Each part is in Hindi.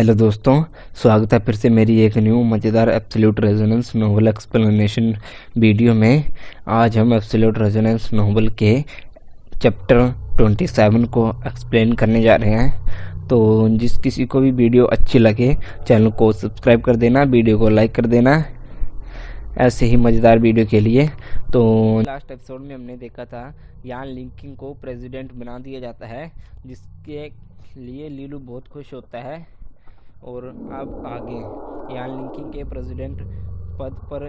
हेलो दोस्तों, स्वागत है फिर से मेरी एक न्यू मज़ेदार absolute resonance novel explanation video में। आज हम एब्सोल्यूट रेजोनेंस नोवेल के चैप्टर 27 को एक्सप्लेन करने जा रहे हैं। तो जिस किसी को भी वीडियो अच्छी लगे चैनल को सब्सक्राइब कर देना, वीडियो को लाइक कर देना ऐसे ही मज़ेदार वीडियो के लिए। तो लास्ट एपिसोड में हमने देखा था यान लिंकिंग को प्रेसिडेंट बना दिया जाता है, जिसके लिए लीलू बहुत खुश होता है। और अब आगे यान लिंकिंग के प्रेसिडेंट पद पर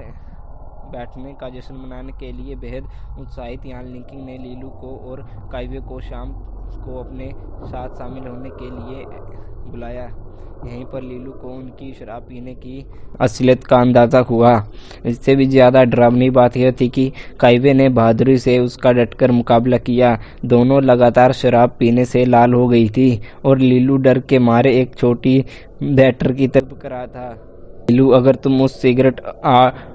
बैठने का जश्न मनाने के लिए बेहद उत्साहित यान लिंकिंग ने लीलू को और काइवे को शाम को अपने साथ शामिल होने के लिए बुलाया। यहीं पर लीलू को उनकी शराब पीने की असलियत का अंदाज़ा हुआ। इससे भी ज़्यादा डरावनी बात यह थी कि काइवे ने बहादुरी से उसका डटकर मुकाबला किया। दोनों लगातार शराब पीने से लाल हो गई थी और लीलू डर के मारे एक छोटी बैटर की तरफ कर रहा था। लीलू, अगर तुम उस सिगरेट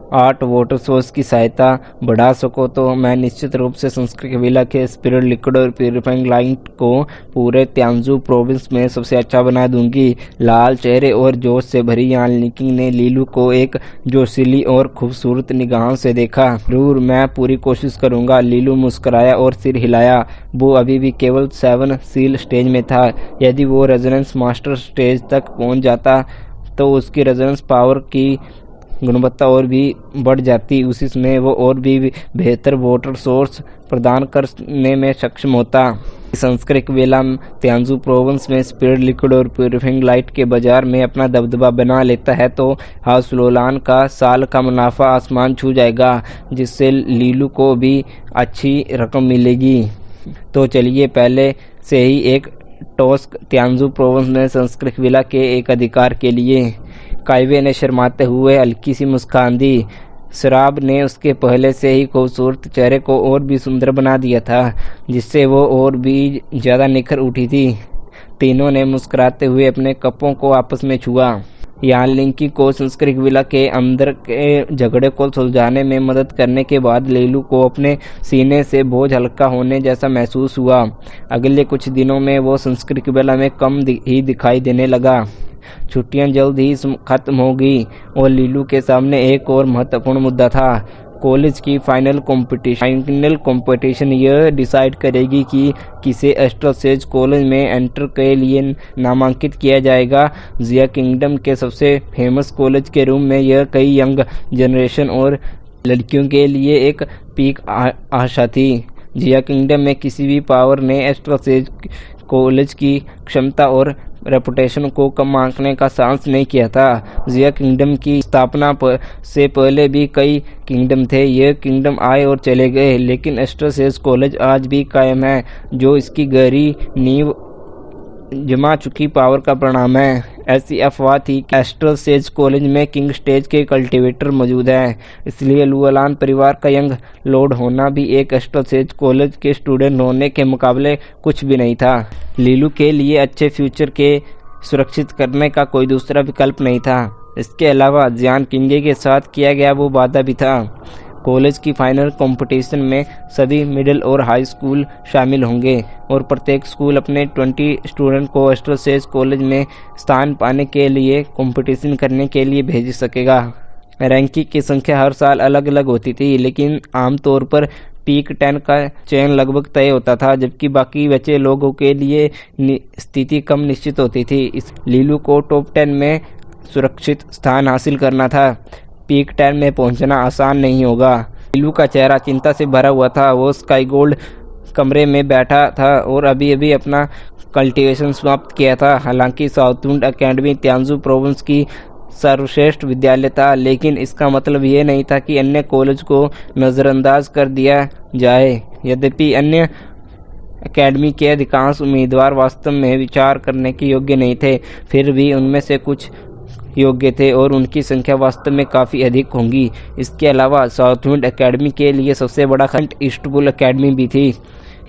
आर्ट वाटर सोर्स की सहायता बढ़ा सको तो मैं निश्चित रूप से संस्कृत विला के स्पिरिट लिक्विड और प्यूरिफाइंग लाइट को पूरे त्यांजू प्रोविंस में सबसे अच्छा बना दूंगी। लाल चेहरे और जोश से भरी यान लिंकिंग ने लीलू को एक जोशीली और खूबसूरत निगाहों से देखा। जरूर, मैं पूरी कोशिश करूंगा। लीलू मुस्कुराया और सिर हिलाया। वो अभी भी केवल 7 सील स्टेज में था। यदि वो रेजोनेंस मास्टर स्टेज तक पहुंच जाता तो उसकी रेजोनेंस पावर की गुणवत्ता और भी बढ़ जाती। उसी समय वो और भी बेहतर वाटर सोर्स प्रदान करने में सक्षम होता। संस्कृत वेला त्यांजू प्रोविंस में स्पिरिट लिक्विड और प्यूरिफाइंग लाइट के बाजार में अपना दबदबा बना लेता है तो हाउस लोलान का साल का मुनाफा आसमान छू जाएगा, जिससे लीलू को भी अच्छी रकम मिलेगी। तो चलिए पहले से ही एक टॉस त्यांजू प्रोविंस में संस्कृत विला के एक अधिकार के लिए। काइवे ने शर्माते हुए हल्की सी मुस्कान दी। शराब ने उसके पहले से ही खूबसूरत चेहरे को और भी सुंदर बना दिया था, जिससे वो और भी ज़्यादा निखर उठी थी। तीनों ने मुस्कुराते हुए अपने कपों को आपस में छुआ। यान लिंकिंग को संस्कृत विला के अंदर के झगड़े को सुलझाने में मदद करने के बाद लीलू को अपने सीने से बोझ हल्का होने जैसा महसूस हुआ। अगले कुछ दिनों में वो संस्कृत विला में कम ही दिखाई देने लगा। छुट्टियां जल्द ही खत्म हो गई और लीलू के सामने एक और महत्वपूर्ण मुद्दा था। कॉलेज की फाइनल कंपटीशन यह डिसाइड करेगी कि किसे एस्ट्रल सेज कॉलेज में एंटर के लिए नामांकित किया जाएगा। जिया किंगडम के सबसे फेमस कॉलेज के रूम में यह कई यंग जनरेशन और लड़कियों के लिए एक पीक आशा थी। जिया किंगडम में किसी भी पावर ने एस्ट्रल सेज कॉलेज की क्षमता और रेपुटेशन को कम आंकने का साहस नहीं किया था। जिया किंगडम की स्थापना से पहले भी कई किंगडम थे। ये किंगडम आए और चले गए, लेकिन एस्ट्रल सेज कॉलेज आज भी कायम है, जो इसकी गहरी नींव जमा चुकी पावर का परिणाम है। ऐसी अफवाह थी कि एस्ट्रल सेज कॉलेज में किंग स्टेज के कल्टीवेटर मौजूद हैं, इसलिए लुअलान परिवार का यंग लॉर्ड होना भी एक एस्ट्रल सेज कॉलेज के स्टूडेंट होने के मुकाबले कुछ भी नहीं था। लीलू के लिए अच्छे फ्यूचर के सुरक्षित करने का कोई दूसरा विकल्प नहीं था। इसके अलावा जियान किंगे के साथ किया गया वो वादा भी था। कॉलेज की फाइनल कंपटीशन में सभी मिडिल और हाई स्कूल शामिल होंगे और प्रत्येक स्कूल अपने 20 स्टूडेंट को एस्ट्रल सेज कॉलेज में स्थान पाने के लिए कंपटीशन करने के लिए भेज सकेगा। रैंकिंग की संख्या हर साल अलग अलग होती थी, लेकिन आमतौर पर पीक 10 का चयन लगभग तय होता था, जबकि बाकी बचे लोगों के लिए स्थिति कम निश्चित होती थी। इस लीलू को टॉप 10 में सुरक्षित स्थान हासिल करना था। पीक 10 में पहुंचना आसान नहीं होगा। लीलू का चेहरा चिंता से भरा हुआ था। वो स्काई गोल्ड कमरे में बैठा था और अभी अभी अपना कल्टीवेशन समाप्त किया था। हालांकि साउथवुड एकेडमी त्यांजू प्रोविंस की सर्वश्रेष्ठ विद्यालय था, लेकिन इसका मतलब यह नहीं था कि अन्य कॉलेज को नज़रअंदाज कर दिया जाए। यद्यपि अन्य एकेडमी के अधिकांश उम्मीदवार वास्तव में विचार करने के योग्य नहीं थे, फिर भी उनमें से कुछ योग्य थे और उनकी संख्या वास्तव में काफ़ी अधिक होंगी। इसके अलावा साउथवुड एकेडमी के लिए सबसे बड़ा खंड ईस्टबुल एकेडमी भी थी।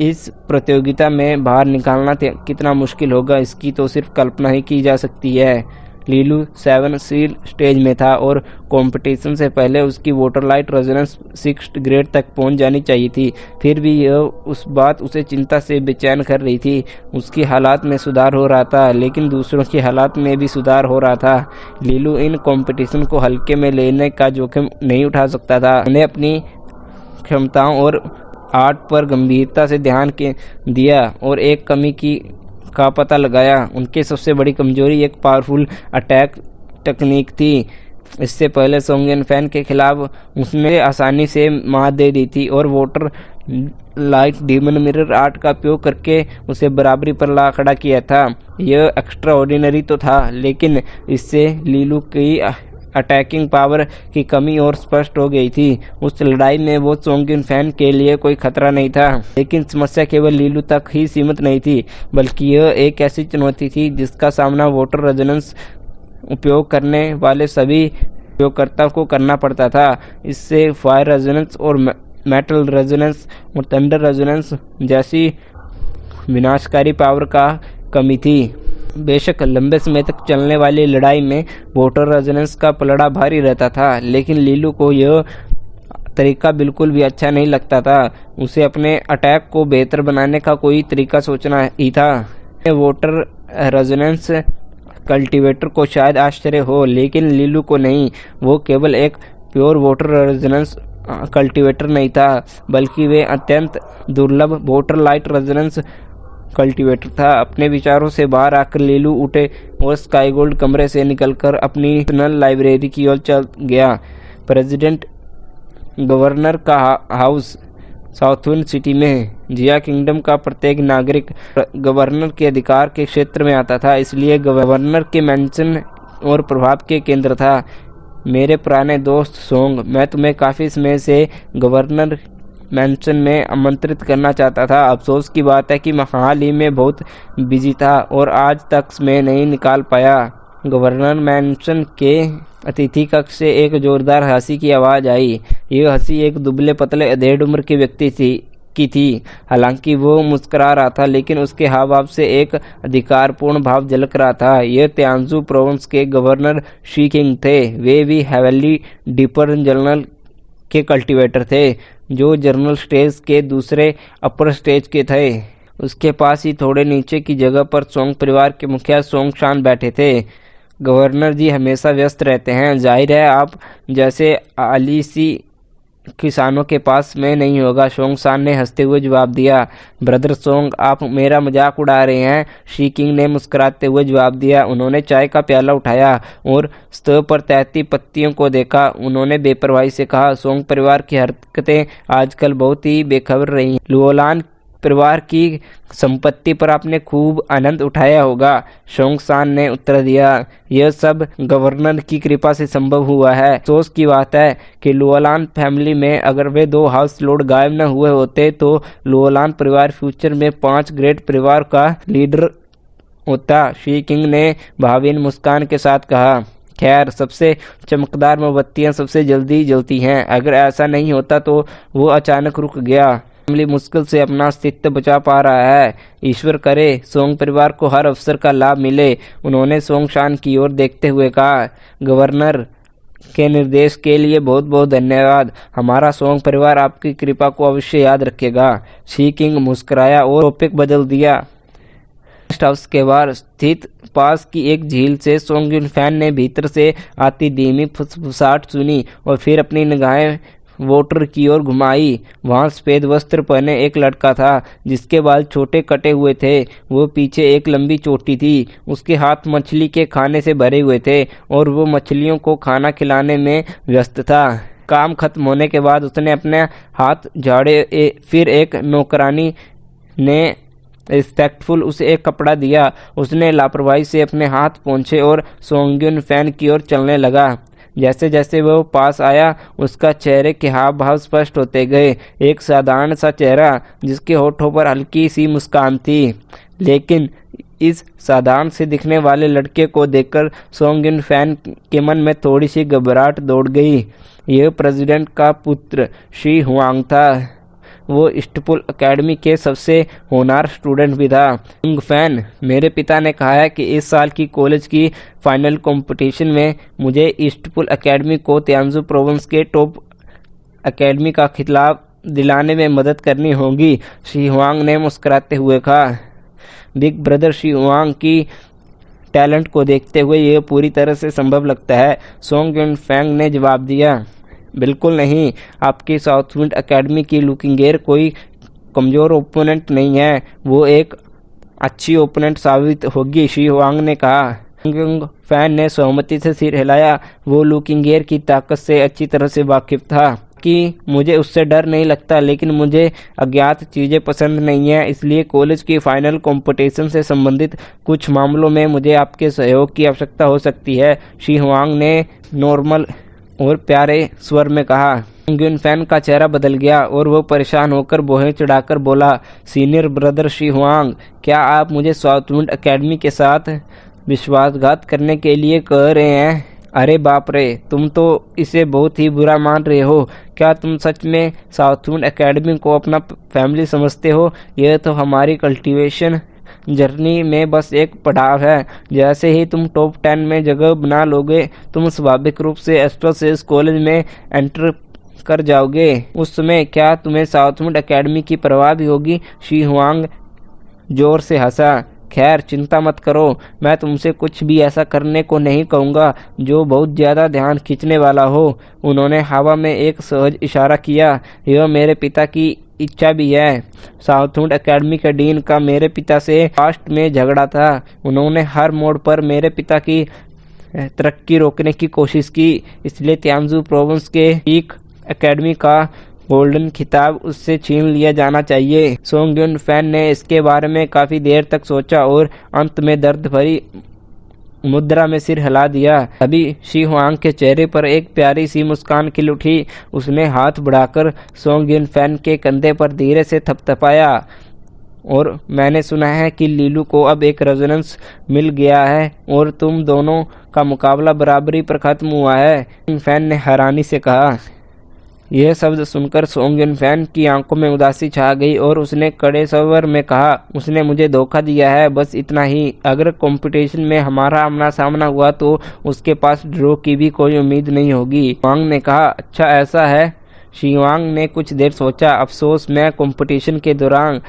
इस प्रतियोगिता में बाहर निकालना कितना मुश्किल होगा, इसकी तो सिर्फ कल्पना ही की जा सकती है। लीलू 7 सील स्टेज में था और कंपटीशन से पहले उसकी voter light resonance 6th grade तक पहुंच जानी चाहिए थी। फिर भी यह उस बात उसे चिंता से बेचैन कर रही थी। उसकी हालात में सुधार हो रहा था, लेकिन दूसरों की हालात में भी सुधार हो रहा था। लीलू इन कंपटीशन को हल्के में लेने का जोखिम नहीं उठा सकता था। उन्हें अपनी क्षमताओं और आर्ट पर गंभीरता से ध्यान दिया और एक कमी का पता लगाया। उनकी सबसे बड़ी कमजोरी एक पावरफुल अटैक टेक्निक थी। इससे पहले सोंग युन फैन के खिलाफ उसने आसानी से मात दे दी थी और voter light demon mirror art का उपयोग करके उसे बराबरी पर ला खड़ा किया था। यह एक्स्ट्रा ऑर्डिनरी तो था, लेकिन इससे लीलू की अटैकिंग पावर की कमी और स्पष्ट हो गई थी। उस लड़ाई में वो सोंग युन फैन के लिए कोई खतरा नहीं था, लेकिन समस्या केवल लीलू तक ही सीमित नहीं थी, बल्कि यह एक ऐसी चुनौती थी जिसका सामना वोटर रेजोनेंस उपयोग करने वाले सभी उपयोगकर्ताओं को करना पड़ता था। इससे फायर रेजोनेंस और मेटल रेजोनेंस और थंडर रेजोनेंस जैसी विनाशकारी पावर का कमी थी। बेशक लंबे समय तक चलने वाली लड़ाई में वोटर रेजोनेंस का पलड़ा भारी रहता था, लेकिन लीलू को यह तरीका बिल्कुल भी अच्छा नहीं लगता था। उसे अपने अटैक को बेहतर बनाने का कोई तरीका सोचना ही था। वोटर रेजोनेंस कल्टीवेटर को शायद आश्चर्य हो, लेकिन लीलू को नहीं। वो केवल एक प्योर वोटर रेजोनेंस कल्टीवेटर नहीं था, बल्कि वे अत्यंत दुर्लभ वोटर लाइट रेजोनेंस कल्टीवेटर था। अपने विचारों से बाहर आकर लीलू उठे और स्काई गोल्ड कमरे से निकलकर अपनी पर्सनल लाइब्रेरी की ओर चल गया। प्रेसिडेंट गवर्नर का हाउस साउथविंड सिटी में। जिया किंगडम का प्रत्येक नागरिक गवर्नर के अधिकार के क्षेत्र में आता था, इसलिए गवर्नर के मैंशन और प्रभाव के केंद्र था। मेरे पुराने दोस्त सोंग, मैं तुम्हें काफ़ी समय से गवर्नर मैंशन में आमंत्रित करना चाहता था। अफसोस की बात है कि मैं हाल ही में बहुत बिजी था और आज तक मैं नहीं निकाल पाया। गवर्नर मैंशन के अतिथि कक्ष से एक जोरदार हंसी की आवाज़ आई। यह हंसी एक दुबले पतले अधेड़ उम्र के व्यक्ति की थी। हालांकि वो मुस्कुरा रहा था, लेकिन उसके हाव भाव से एक अधिकारपूर्ण भाव झलक रहा था। यह त्यांजू प्रोविंस के गवर्नर शी किंग थे। वे भी हेवली डिपर जनरल के कल्टीवेटर थे, जो जनरल स्टेज के दूसरे अपर स्टेज के थे। उसके पास ही थोड़े नीचे की जगह पर सोंग परिवार के मुखिया सोंग शान बैठे थे। गवर्नर जी हमेशा व्यस्त रहते हैं, जाहिर है आप जैसे आलिसी किसानों के पास में नहीं होगा, सोंग शान ने हंसते हुए जवाब दिया। ब्रदर सोंग, आप मेरा मजाक उड़ा रहे हैं, शी किंग ने मुस्कुराते हुए जवाब दिया। उन्होंने चाय का प्याला उठाया और स्टोव पर तैरती पत्तियों को देखा। उन्होंने बेपरवाही से कहा, सोंग परिवार की हरकतें आजकल बहुत ही बेखबर रही हैं। लुओलान परिवार की संपत्ति पर आपने खूब आनंद उठाया होगा, सोंग शान ने उत्तर दिया। यह सब गवर्नर की कृपा से संभव हुआ है। अफसोस की बात है कि लुओलान फैमिली में अगर वे 2 हाउस लोड गायब न हुए होते तो लुओलान परिवार फ्यूचर में 5 ग्रेट परिवार का लीडर होता, शी किंग ने भावीन मुस्कान के साथ कहा। खैर, सबसे चमकदार मोमबत्तियां सबसे जल्दी जलती हैं। अगर ऐसा नहीं होता तो वो अचानक रुक गया। फैमिली मुश्किल से अपना अस्तित्व बचा पा रहा है। ईश्वर करे सोंग परिवार को हर अवसर का लाभ मिले। उन्होंने सोंग शान की ओर देखते हुए कहा। गवर्नर के निर्देश के लिए बहुत बहुत धन्यवाद। हमारा सोंग परिवार आपकी कृपा को अवश्य याद रखेगा। शी किंग मुस्कुराया और टॉपिक बदल दिया। गेस्ट हाउस के बाहर स्थित पास की एक झील से सोंग युन फैन ने भीतर से आती धीमी फुसफुसाहट सुनी और फिर अपनी निगाहें वोटर की ओर घुमाई। वहां सफेद वस्त्र पहने एक लड़का था, जिसके बाल छोटे कटे हुए थे। वो पीछे एक लंबी चोटी थी। उसके हाथ मछली के खाने से भरे हुए थे और वो मछलियों को खाना खिलाने में व्यस्त था। काम खत्म होने के बाद उसने अपने हाथ झाड़े। फिर एक नौकरानी ने रिस्पेक्टफुल उसे एक कपड़ा दिया। उसने लापरवाही से अपने हाथ पोंछे और सोंग युन फैन की ओर चलने लगा। जैसे जैसे वह पास आया, उसका चेहरे के हाव भाव स्पष्ट होते गए। एक साधारण सा चेहरा जिसके होठों पर हल्की सी मुस्कान थी, लेकिन इस साधारण से दिखने वाले लड़के को देखकर सोंग युन फैन के मन में थोड़ी सी घबराहट दौड़ गई। यह प्रेसिडेंट का पुत्र शी हुआंग था। वो ईस्टपुल एकेडमी के सबसे होनहार स्टूडेंट भी था। यंग फैन, मेरे पिता ने कहा है कि इस साल की कॉलेज की फाइनल कंपटीशन में मुझे ईस्टपुल एकेडमी को तियांजू प्रोविंस के टॉप एकेडमी का खिताब दिलाने में मदद करनी होगी, शी हुआंग ने मुस्कुराते हुए कहा। बिग ब्रदर शी हुआंग की टैलेंट को देखते हुए यह पूरी तरह से संभव लगता है, सोंग युन फैंग ने जवाब दिया। बिल्कुल नहीं, आपकी साउथविंड एकेडमी की लुकिंगेर कोई कमज़ोर ओपोनेंट नहीं है, वो एक अच्छी ओपोनेंट साबित होगी, शी हुआंग ने कहा। यंग फैन ने सहमति से सिर हिलाया। वो लुकिंगेर की ताकत से अच्छी तरह से वाकिफ था कि मुझे उससे डर नहीं लगता, लेकिन मुझे अज्ञात चीज़ें पसंद नहीं है, इसलिए कॉलेज की फाइनल कंपटीशन से संबंधित कुछ मामलों में मुझे आपके सहयोग की आवश्यकता हो सकती है, शी हुआंग ने नॉर्मल और प्यारे स्वर में कहा। युन फैन का चेहरा बदल गया और वो परेशान होकर बोहें चढ़ाकर बोला, सीनियर ब्रदर शी हुआंग, क्या आप मुझे साउथविंड एकेडमी के साथ विश्वासघात करने के लिए कह रहे हैं? अरे बाप रे, तुम तो इसे बहुत ही बुरा मान रहे हो। क्या तुम सच में साउथविंड एकेडमी को अपना फैमिली समझते हो? यह तो हमारी कल्टीवेशन जर्नी में बस एक पड़ाव है। जैसे ही तुम टॉप 10 में जगह बना लोगे, तुम स्वाभाविक रूप से एस्ट्रोसेस कॉलेज में एंटर कर जाओगे। उस समय क्या तुम्हें साउथविंड एकेडमी की परवाह भी होगी? शी हुआंग जोर से हंसा। खैर, चिंता मत करो, मैं तुमसे कुछ भी ऐसा करने को नहीं कहूँगा जो बहुत ज़्यादा ध्यान खींचने वाला हो। उन्होंने हवा में एक सहज इशारा किया। यह मेरे पिता की इच्छा भी है। साउथविंड एकेडमी के डीन का मेरे पिता से पास्ट में झगड़ा था। उन्होंने हर मोड़ पर मेरे पिता की तरक्की रोकने की कोशिश की, इसलिए तियांजू प्रोविंस के पीक एकेडमी का गोल्डन खिताब उससे छीन लिया जाना चाहिए। सोंग युन फैन ने इसके बारे में काफी देर तक सोचा और अंत में दर्द भरी मुद्रा में सिर हिला दिया। अभी शी हुआंग के चेहरे पर एक प्यारी सी मुस्कान खिल उठी। उसने हाथ बढ़ाकर सोंग युन फैन के कंधे पर धीरे से थपथपाया। और मैंने सुना है कि लीलू को अब एक रेजोनेंस मिल गया है और तुम दोनों का मुकाबला बराबरी पर खत्म हुआ है, फैन ने हैरानी से कहा। यह शब्द सुनकर सोंग युन फैन की आंखों में उदासी छा गई और उसने कड़े स्वर में कहा, उसने मुझे धोखा दिया है, बस इतना ही। अगर कंपटीशन में हमारा आमना सामना हुआ तो उसके पास ड्रॉ की भी कोई उम्मीद नहीं होगी, वांग ने कहा। अच्छा ऐसा है, शी वांग ने कुछ देर सोचा। अफसोस, मैं कंपटीशन के दौरान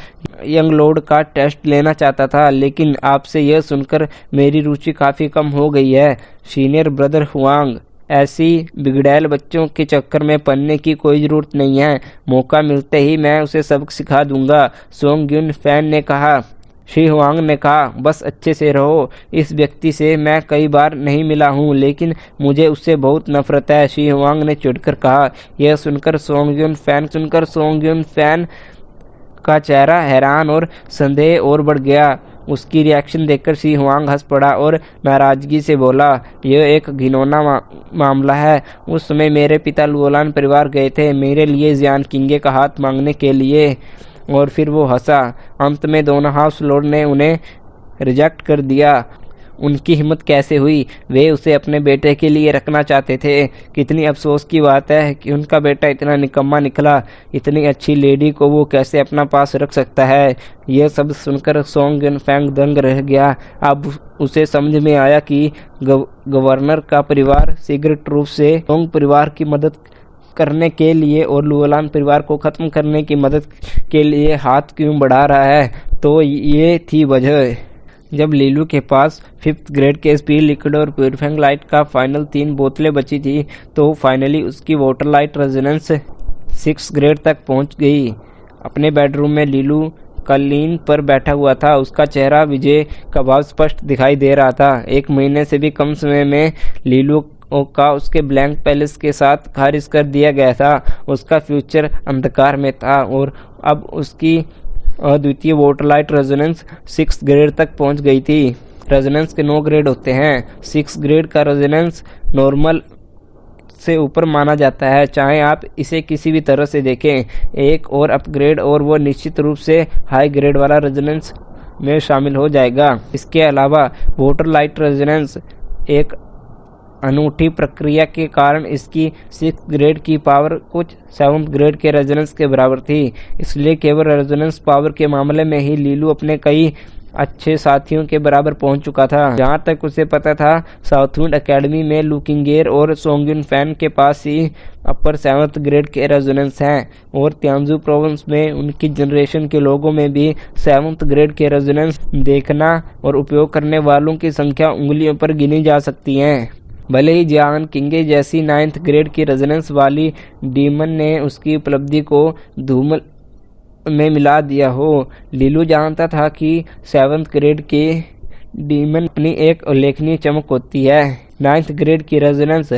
यंग लॉर्ड का टेस्ट लेना चाहता था, लेकिन आपसे यह सुनकर मेरी रुचि काफ़ी कम हो गई है, सीनियर ब्रदर हुआंग। ऐसी बिगड़ैल बच्चों के चक्कर में पड़ने की कोई ज़रूरत नहीं है। मौका मिलते ही मैं उसे सबक सिखा दूंगा, सोंग युन फैन ने कहा। शी हुआंग ने कहा, बस अच्छे से रहो। इस व्यक्ति से मैं कई बार नहीं मिला हूँ, लेकिन मुझे उससे बहुत नफरत है, शी हुआंग ने चिढ़कर कहा। यह सुनकर सोंग युन फैन का चेहरा हैरान और संदेह और बढ़ गया। उसकी रिएक्शन देखकर शी हुआंग हंस पड़ा और नाराजगी से बोला, यह एक घिनौना मामला है। उस समय मेरे पिता लुओलान परिवार गए थे मेरे लिए जियान किंगे का हाथ मांगने के लिए, और फिर वो हंसा। अंत में दोनों हाउस लॉर्ड ने उन्हें रिजेक्ट कर दिया। उनकी हिम्मत कैसे हुई? वे उसे अपने बेटे के लिए रखना चाहते थे। कितनी अफसोस की बात है कि उनका बेटा इतना निकम्मा निकला। इतनी अच्छी लेडी को वो कैसे अपना पास रख सकता है? यह सब सुनकर सोंग युन फैंग दंग रह गया। अब उसे समझ में आया कि गवर्नर का परिवार शीघ्र रूप से सोंग परिवार की मदद करने के लिए और लुओलान परिवार को खत्म करने की मदद के लिए हाथ क्यों बढ़ा रहा है। तो ये थी वजह। जब लीलू के पास 5th ग्रेड के स्पीड लिक्विड और प्यूरिफाइंग लाइट का फाइनल 3 बोतलें बची थी, तो फाइनली उसकी water light resonance 6th grade तक पहुंच गई। अपने बेडरूम में लीलू कालीन पर बैठा हुआ था। उसका चेहरा विजय का भाव स्पष्ट दिखाई दे रहा था। 1 महीने से भी कम समय में लीलू का उसके ब्लैंक पैलेस के साथ खारिज कर दिया गया था। उसका फ्यूचर अंधकार में था और अब उसकी अद्वितीय water light resonance 6th grade तक पहुंच गई थी। रेजोनेंस के 9 ग्रेड होते हैं। 6th ग्रेड का रेजोनेंस नॉर्मल से ऊपर माना जाता है, चाहे आप इसे किसी भी तरह से देखें। एक और अपग्रेड और वो निश्चित रूप से हाई ग्रेड वाला रेजोनेंस में शामिल हो जाएगा। इसके अलावा वाटर लाइट रेजोनेंस एक अनूठी प्रक्रिया के कारण इसकी 6th ग्रेड की पावर कुछ 7th ग्रेड के रेजोनेंस के बराबर थी। इसलिए केवल रेजोनेंस पावर के मामले में ही लीलू अपने कई अच्छे साथियों के बराबर पहुंच चुका था। जहां तक उसे पता था, साउथविंड एकेडमी में लुकिंगेर और सोंगयुन फैन के पास ही अपर 7th ग्रेड के रेजोनेंस हैं और त्यांजू प्रोविंस में उनकी जनरेशन के लोगों में भी 7th ग्रेड के रेजोनेंस देखना और उपयोग करने वालों की संख्या उंगलियों पर गिनी जा सकती है। भले ही जियांग किंगे जैसी 9th ग्रेड की रेजोनेंस वाली डीमन ने उसकी उपलब्धि को धूम में मिला दिया हो, लीलू जानता था कि 7th ग्रेड के डीमन अपनी एक उल्लेखनीय चमक होती है। 9th ग्रेड की रेजोनेंस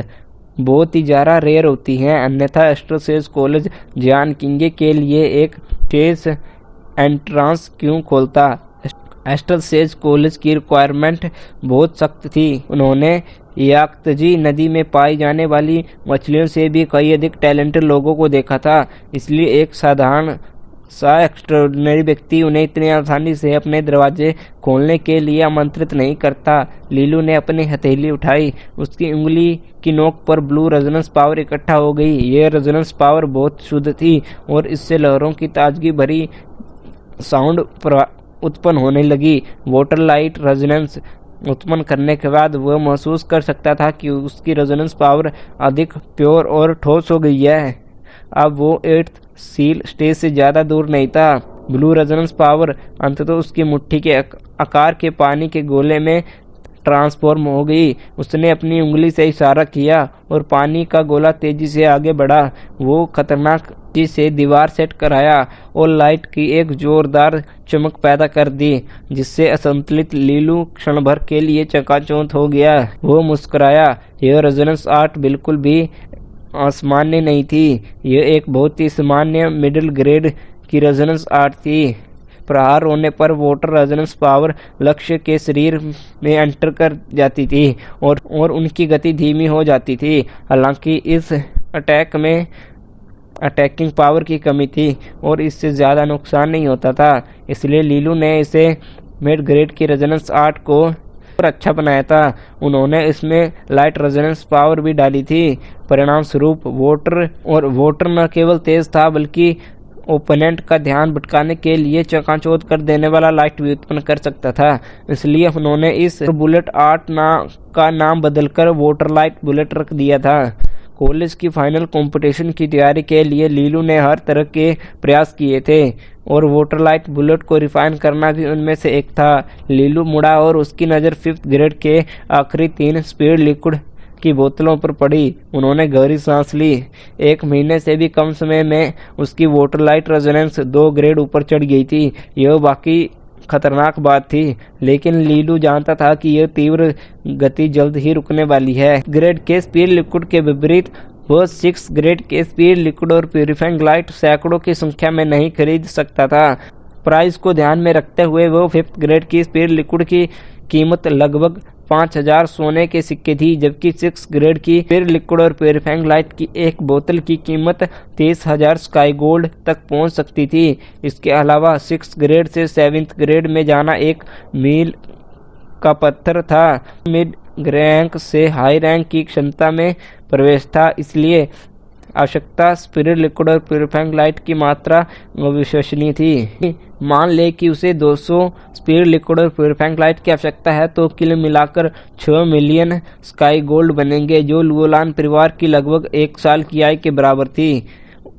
बहुत ही ज़्यादा रेयर होती हैं, अन्यथा एस्ट्रल सेज कॉलेज जियांग किंगे के लिए एक विशेष एंट्रांस क्यों खोलता। एस्ट्रल सेज कॉलेज की रिक्वायरमेंट बहुत सख्त थी। उन्होंने याक्तजी नदी में पाई जाने वाली मछलियों से भी कई अधिक टैलेंटेड लोगों को देखा था, इसलिए एक साधारण सा एक्स्ट्राऑर्डिनरी व्यक्ति उन्हें इतनी आसानी से अपने दरवाजे खोलने के लिए आमंत्रित नहीं करता। लीलू ने अपनी हथेली उठाई, उसकी उंगली की नोक पर ब्लू रेजोनेंस पावर इकट्ठा हो गई। यह रेजोनेंस पावर बहुत शुद्ध थी और इससे लहरों की ताजगी भरी साउंड उत्पन्न होने लगी। वाटर लाइट रेजोनेंस उत्पन्न करने के बाद वह महसूस कर सकता था कि उसकी रेजोनेंस पावर अधिक प्योर और ठोस हो गई है। अब वो 8th सील स्टेज से ज़्यादा दूर नहीं था। ब्लू रेजोनेंस पावर अंततः उसकी मुट्ठी के आकार के पानी के गोले में ट्रांसफॉर्म हो गई। उसने अपनी उंगली से इशारा किया और पानी का गोला तेजी से आगे बढ़ा। वो खतरनाक तेजी से दीवार सेट कराया और लाइट की एक जोरदार चमक पैदा कर दी, जिससे असंतुलित लीलू क्षण भर के लिए चकाचौंध हो गया। वो मुस्कुराया। यह रेजोनेंस आर्ट बिल्कुल भी असामान्य नहीं थी। यह एक बहुत ही सामान्य मिडिल ग्रेड की रेजोनेंस आर्ट थी। प्रहार होने पर वाटर रेजोनेंस पावर लक्ष्य के शरीर में एंटर कर जाती थी और उनकी गति धीमी हो जाती थी। हालांकि इस अटैक में अटैकिंग पावर की कमी थी और इससे ज़्यादा नुकसान नहीं होता था, इसलिए लीलू ने इसे मिड ग्रेड की रेजोनेंस आर्ट को अच्छा बनाया था। उन्होंने इसमें लाइट रेजोनेंस पावर भी डाली थी। परिणाम स्वरूप वोटर न केवल तेज था बल्कि ओपोनेंट का ध्यान भटकाने के लिए चकाचौंध कर देने वाला लाइट भी उत्पन्न कर सकता था। इसलिए उन्होंने इस बुलेट आर्ट का नाम बदलकर वाटर लाइट बुलेट रख दिया था। कॉलेज की फाइनल कंपटीशन की तैयारी के लिए लीलू ने हर तरह के प्रयास किए थे और वाटर लाइट बुलेट को रिफाइन करना भी उनमें से एक था। लीलू मुड़ा और उसकी नज़र 5th ग्रेड के आखिरी 3 स्पीड लिक्विड की बोतलों पर पड़ी। उन्होंने गहरी सांस ली। 1 महीने से भी कम समय में उसकी वाटर लाइट रेजोनेंस 2 ग्रेड ऊपर चढ़ गई थी। यह बाकी खतरनाक बात थी, लेकिन लीलू जानता था कि यह तीव्र गति जल्द ही रुकने वाली है। ग्रेड के स्पीड लिक्विड के विपरीत वो 6 ग्रेड के स्पीड लिक्विड और प्यूरिफाइंग लाइट सैकड़ों की संख्या में नहीं खरीद सकता था। प्राइस को ध्यान में रखते हुए वो 5th ग्रेड की स्पीड लिक्विड की कीमत लगभग 5000 सोने के सिक्के थी, जबकि 6 ग्रेड की स्पीड लिक्विड और प्यूरिफाइंग लाइट की एक बोतल की कीमत 30,000 स्काई गोल्ड तक पहुंच सकती थी। इसके अलावा 6 ग्रेड से 7th ग्रेड में जाना एक मील का पत्थर था। मिड रैंक से हाई रैंक की क्षमता में प्रवेश था, इसलिए आवश्यकता स्पिरिट लिक्विड और प्यूरिफाइंग लाइट की मात्रा अविश्वसनीय थी। मान ले कि उसे 200 स्पिरिट लिक्विड और प्यूरिफाइंग लाइट की आवश्यकता है तो कुल मिलाकर 6 मिलियन स्काई गोल्ड बनेंगे, जो लुओलान परिवार की लगभग 1 साल की आय के बराबर थी।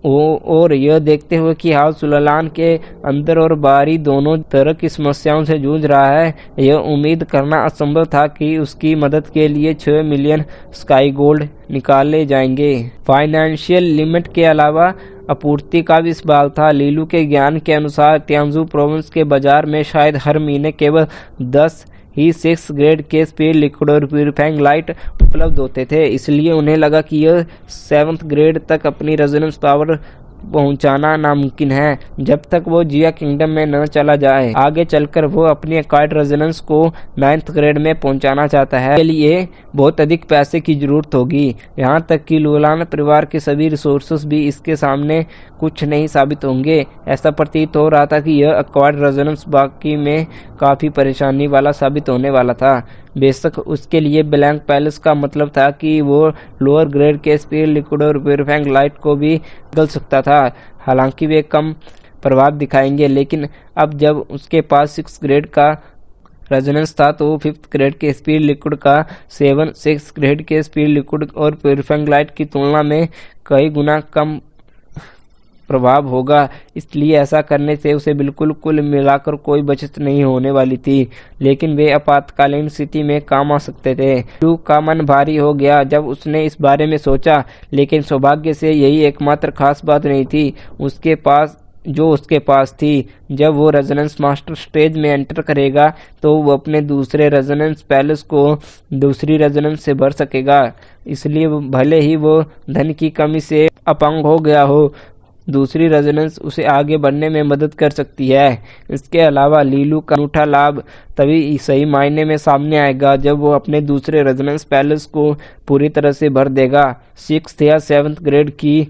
और यह देखते हुए कि हाउस लुओलान के अंदर और बाहरी दोनों तरह की समस्याओं से जूझ रहा है, यह उम्मीद करना असंभव था कि उसकी मदद के लिए 6 मिलियन स्काई गोल्ड निकाले जाएंगे। फाइनेंशियल लिमिट के अलावा आपूर्ति का भी सवाल था। लीलू के ज्ञान के अनुसार त्यांजू प्रोविंस के बाजार में शायद हर महीने केवल 10 ही 6 ग्रेड के स्पीड लिक्विड और प्यूरिफाइंग लाइट उपलब्ध होते थे, इसलिए उन्हें लगा कि यह 7th ग्रेड तक अपनी रेजोनेंस पावर पहुंचाना नामुमकिन है जब तक वो जिया किंगडम में न चला जाए। आगे चलकर वो अपनी एक्वायर्ड रेजोनेंस को 9th ग्रेड में पहुंचाना चाहता है। इसके लिए बहुत अधिक पैसे की जरूरत होगी। यहाँ तक कि लुओलान परिवार के सभी रिसोर्सेस भी इसके सामने कुछ नहीं साबित होंगे। ऐसा प्रतीत हो रहा था कि यह एक्वायर्ड रेजोनेंस बाकी में काफ़ी परेशानी वाला साबित होने वाला था। बेशक उसके लिए ब्लैंक पैलेस का मतलब था कि वो लोअर ग्रेड के स्पीड लिक्विड और प्यूरिफाइंग लाइट को भी बदल सकता था। हालांकि वे कम प्रभाव दिखाएंगे, लेकिन अब जब उसके पास 6 ग्रेड का रेजोनेंस था तो 5th ग्रेड के स्पीड लिक्विड का 6 ग्रेड के स्पीड लिक्विड और प्यूरिफाइंग लाइट की तुलना में कई गुना कम प्रभाव होगा। इसलिए ऐसा करने से उसे बिल्कुल कुल मिलाकर कोई बचत नहीं होने वाली थी, लेकिन वे आपातकालीन स्थिति में काम आ सकते थे। ड्यूक का मन भारी हो गया जब उसने इस बारे में सोचा, लेकिन सौभाग्य से यही एकमात्र खास बात नहीं थी उसके पास थी। जब वो रेजोनेंस मास्टर स्टेज में एंटर करेगा तो वो अपने दूसरे रेजोनेंस पैलेस को दूसरी रेजोनेंस से भर सकेगा। इसलिए भले ही वो धन की कमी से अपंग हो गया हो, दूसरी रेजोनेंस उसे आगे बढ़ने में मदद कर सकती है। इसके अलावा लीलू का अनूठा लाभ तभी सही मायने में सामने आएगा जब वो अपने दूसरे रेजोनेंस पैलेस को पूरी तरह से भर देगा। 6th या 7th ग्रेड की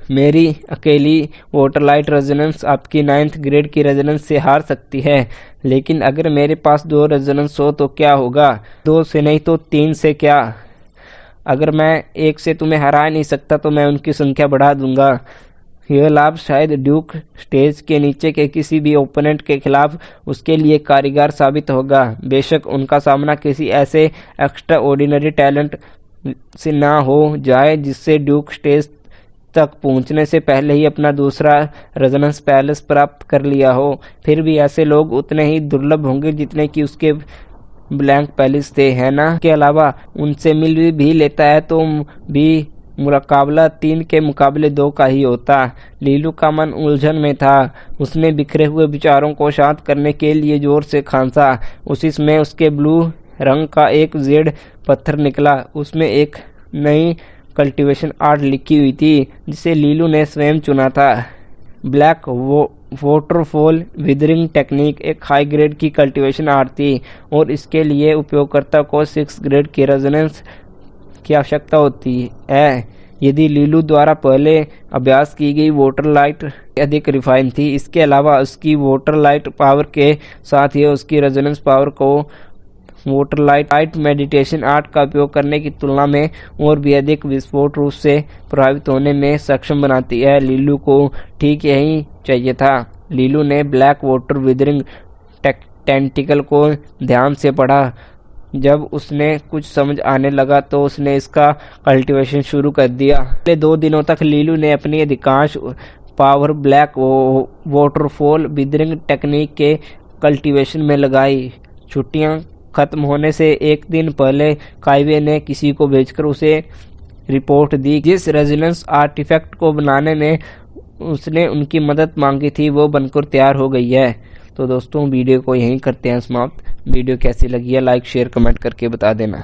मेरी अकेली वाटर लाइट रेजोनेंस आपकी 9th ग्रेड की रेजोनेंस से हार सकती है, लेकिन अगर मेरे पास 2 रेजोनेंस हो तो क्या होगा? 2 से नहीं तो 3 से क्या? अगर मैं 1 से तुम्हें हरा नहीं सकता तो मैं उनकी संख्या बढ़ा दूंगा। यह लाभ शायद ड्यूक स्टेज के नीचे के किसी भी ओपोनेंट के खिलाफ उसके लिए कारीगर साबित होगा। बेशक उनका सामना किसी ऐसे एक्स्ट्रा ऑर्डिनरी टैलेंट से ना हो जाए जिससे ड्यूक स्टेज तक पहुंचने से पहले ही अपना दूसरा रेजोनेंस पैलेस प्राप्त कर लिया हो। फिर भी ऐसे लोग उतने ही दुर्लभ होंगे जितने कि उसके ब्लैंक पैलेस थे, है ना? के अलावा उनसे मिल भी लेता है तो भी मुकाबला 3 के मुकाबले 2 का ही होता। लीलू का मन उलझन में था। उसने बिखरे हुए विचारों को शांत करने के लिए जोर से खांसा। उसी समय उसके ब्लू रंग का एक जेड पत्थर निकला। उसमें एक नई कल्टीवेशन आर्ट लिखी हुई थी जिसे लीलू ने स्वयं चुना था। ब्लैक वाटरफॉल विदरिंग टेक्निक एक हाई ग्रेड की कल्टीवेशन आर्ट थी और इसके लिए उपयोगकर्ता को 6 ग्रेड की रेजोनेंस की आवश्यकता होती है। यदि लीलू द्वारा पहले अभ्यास की गई वाटर लाइट अधिक रिफाइन थी, इसके अलावा उसकी वाटर लाइट पावर के साथ ही उसकी रेजोनेंस पावर को वाटर लाइट मेडिटेशन आर्ट का उपयोग करने की तुलना में और भी अधिक विस्फोट रूप से प्रभावित होने में सक्षम बनाती है। लीलू को ठीक यही चाहिए था। लीलू ने ब्लैक वाटर विदरिंग टेंटिकल को ध्यान से पढ़ा। जब उसने कुछ समझ आने लगा तो उसने इसका कल्टीवेशन शुरू कर दिया। अगले 2 दिनों तक लीलू ने अपनी अधिकांश power black waterfall withering technique के कल्टीवेशन में लगाई। छुट्टियां खत्म होने से एक दिन पहले काइवे ने किसी को भेजकर उसे रिपोर्ट दी। जिस रेजोनेंस आर्टिफैक्ट को बनाने में उसने उनकी मदद मांगी थी वो बनकर तैयार हो गई है। तो दोस्तों वीडियो को यहीं करते हैं समाप्त। वीडियो कैसी लगी है लाइक शेयर कमेंट करके बता देना।